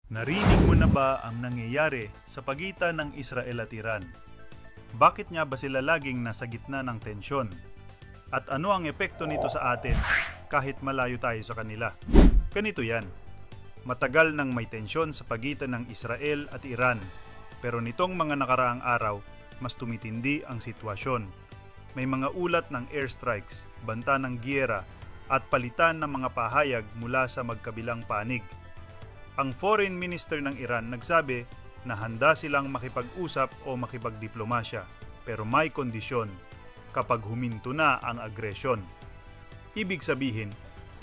Narinig mo na ba ang nangyayari sa pagitan ng Israel at Iran? Bakit nga ba sila laging nasa gitna ng tensyon? At ano ang epekto nito sa atin kahit malayo tayo sa kanila? Ganito yan. Matagal nang may tensyon sa pagitan ng Israel at Iran, pero nitong mga nakaraang araw, mas tumitindi ang sitwasyon. May mga ulat ng airstrikes, banta ng giyera, at palitan ng mga pahayag mula sa magkabilang panig. Ang Foreign Minister ng Iran nagsabi na handa silang makipag-usap o makipagdiplomasya, pero may kondisyon, kapag huminto na ang agresyon. Ibig sabihin,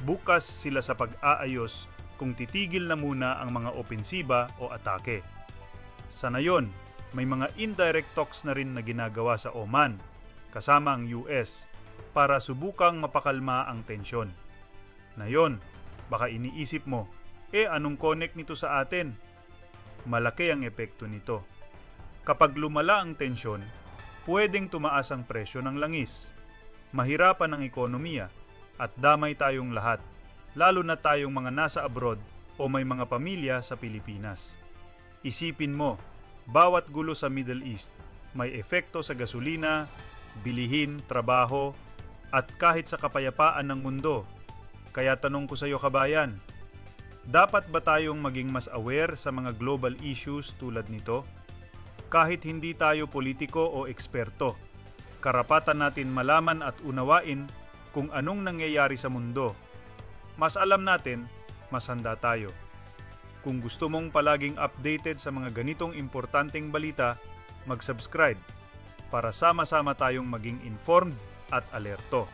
bukas sila sa pag-aayos kung titigil na muna ang mga opensiba o atake. Sa ngayon, may mga indirect talks na rin na ginagawa sa Oman, kasama ang US, para subukang mapakalma ang tensyon. Ngayon, baka iniisip mo, anong connect nito sa atin? Malaki ang epekto nito. Kapag lumala ang tensyon, pwedeng tumaas ang presyo ng langis, mahirapan ang ekonomiya, at damay tayong lahat, lalo na tayong mga nasa abroad o may mga pamilya sa Pilipinas. Isipin mo, bawat gulo sa Middle East may epekto sa gasolina, bilihin, trabaho, at kahit sa kapayapaan ng mundo. Kaya tanong ko sa iyo, kabayan, dapat ba tayong maging mas aware sa mga global issues tulad nito? Kahit hindi tayo politiko o eksperto, karapatan natin malaman at unawain kung anong nangyayari sa mundo. Mas alam natin, mas handa tayo. Kung gusto mong palaging updated sa mga ganitong importanteng balita, mag-subscribe para sama-sama tayong maging informed at alerto.